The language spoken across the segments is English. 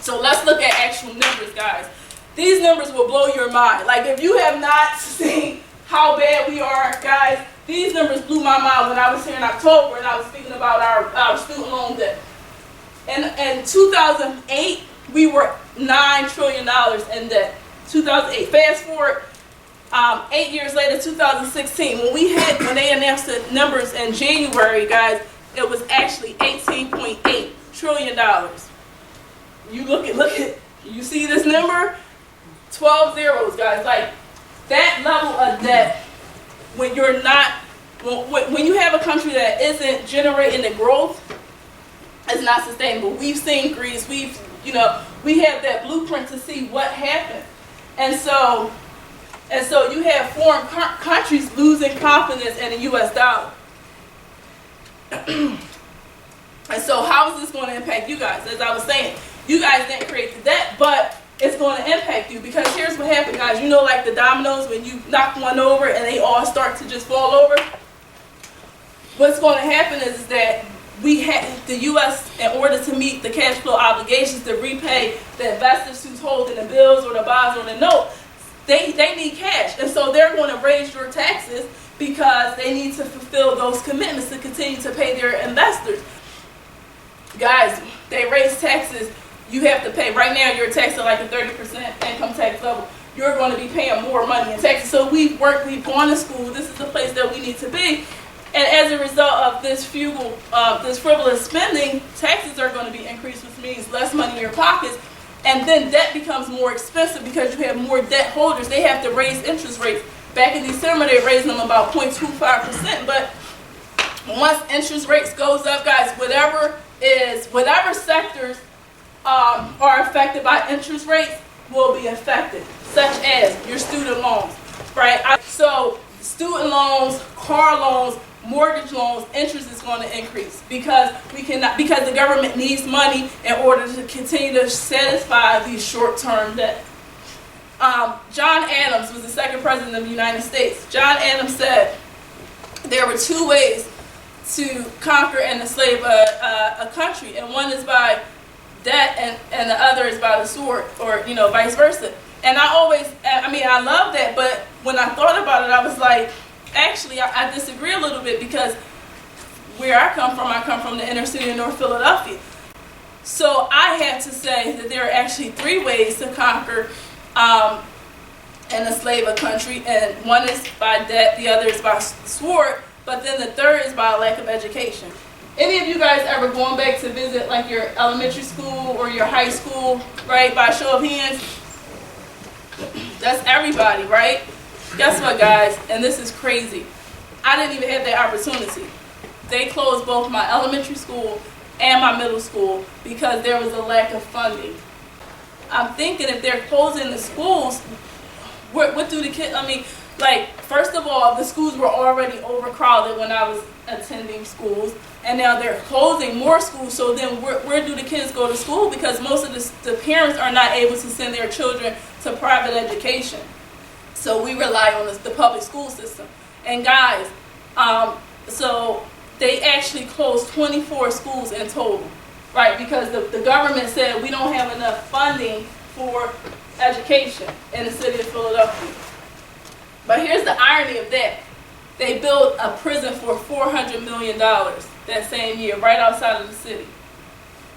So let's look at actual numbers, guys. These numbers will blow your mind. Like, if you have not seen how bad we are, guys, these numbers blew my mind when I was here in October and I was speaking about our student loan debt. In 2008, we were $9 trillion in debt. 2008. Fast forward 8 years later, 2016, when they announced the numbers in January, guys, it was actually $18.8 trillion. You look at, you see this number? 12 zeros, guys. Like, that level of debt, when you're not, when you have a country that isn't generating the growth, it's not sustainable. We've seen Greece. We have that blueprint to see what happened. And so you have foreign countries losing confidence in the U.S. dollar. And so how is this going to impact you guys? As I was saying, you guys didn't create the debt, but it's going to impact you, because here's what happened, guys. You know, like the dominoes, when you knock one over and they all start to just fall over? What's going to happen is that the U.S., in order to meet the cash flow obligations to repay the investors who's holding the bills or the bonds or the note, they need cash. And so they're going to raise your taxes because they need to fulfill those commitments to continue to pay their investors. Guys, they raise taxes. You have to pay. Right now, you're taxed at like a 30% income tax level. You're going to be paying more money in taxes. So we've gone to school. This is the place that we need to be. And as a result of this frivolous spending, taxes are going to be increased, which means less money in your pockets. And then debt becomes more expensive because you have more debt holders. They have to raise interest rates. Back in December, they raised them about 0.25%. But once interest rates goes up, guys, whatever sectors are affected by interest rates will be affected, such as your student loans, right? So student loans, car loans, mortgage loans, interest is going to increase because the government needs money in order to continue to satisfy these short-term debt. John Adams was the second president of the United States. John Adams said there were two ways to conquer and enslave a country, and one is by debt and the other is by the sword, or vice versa. And I love that, but when I thought about it, I was like, actually, I disagree a little bit, because where I come from the inner city of North Philadelphia. So I have to say that there are actually three ways to conquer and enslave a country, and one is by debt, the other is by sword, but then the third is by lack of education. Any of you guys ever going back to visit like your elementary school or your high school, right, by show of hands? That's everybody, right? Guess what, guys? And this is crazy. I didn't even have that opportunity. They closed both my elementary school and my middle school because there was a lack of funding. I'm thinking, if they're closing the schools, what do the kids, first of all, the schools were already overcrowded when I was attending schools, and now they're closing more schools. So then where do the kids go to school? Because most of the parents are not able to send their children to private education. So we rely on the public school system. And guys, so they actually closed 24 schools in total, right? Because the government said we don't have enough funding for education in the city of Philadelphia. But here's the irony of that. They built a prison for $400 million that same year, right outside of the city.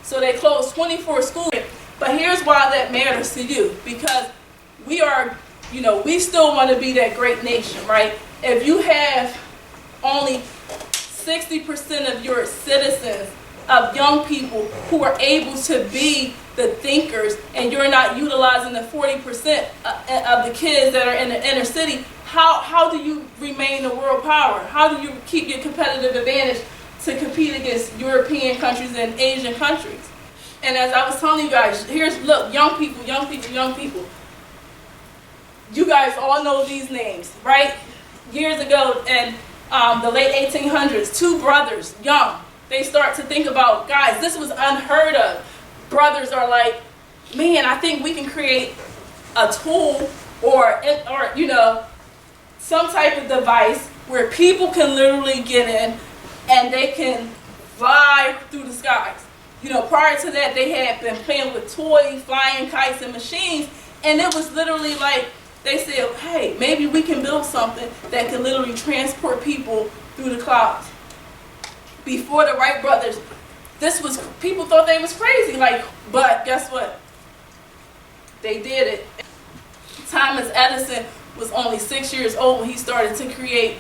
So they closed 24 schools. But here's why that matters to you. Because we are, we still want to be that great nation, right? If you have only 60% of your citizens, of young people who are able to be the thinkers, and you're not utilizing the 40% of the kids that are in the inner city, how do you remain a world power? How do you keep your competitive advantage to compete against European countries and Asian countries? And as I was telling you guys, look, young people. You guys all know these names, right? Years ago in the late 1800s, two brothers, young, they start to think about, guys, this was unheard of. Brothers are like, man, I think we can create a tool or some type of device where people can literally get in and they can fly through the skies. You know, prior to that, they had been playing with toys, flying kites, and machines, and it was literally like, they said, hey, maybe we can build something that can literally transport people through the clouds. Before the Wright brothers, people thought they was crazy, like, but guess what? They did it. Thomas Edison was only 6 years old when he started to create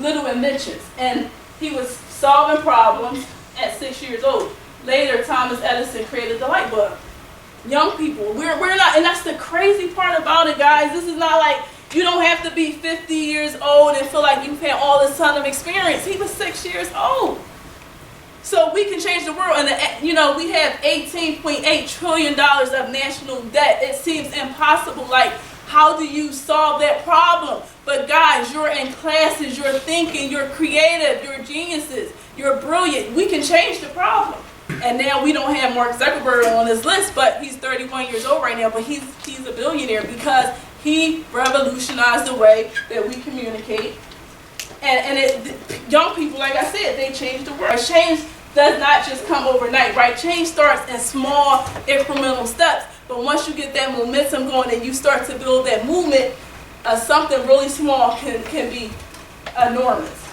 little inventions, and he was solving problems at 6 years old. Later, Thomas Edison created the light bulb. Young people, we're not, and that's the crazy part about it, guys. This is not like, you don't have to be 50 years old and feel like you've had all this ton of experience. He was 6 years old. So we can change the world, and you know, we have $18.8 trillion of national debt. It seems impossible. Like, how do you solve that problem? But guys, you're in classes, you're thinking, you're creative, you're geniuses, you're brilliant. We can change the problem. And now we don't have Mark Zuckerberg on this list, but he's 31 years old right now, but he's a billionaire because he revolutionized the way that we communicate. And young people, like I said, they changed the world. Change does not just come overnight, right? Change starts in small, incremental steps. But once you get that momentum going and you start to build that movement, something really small can be enormous.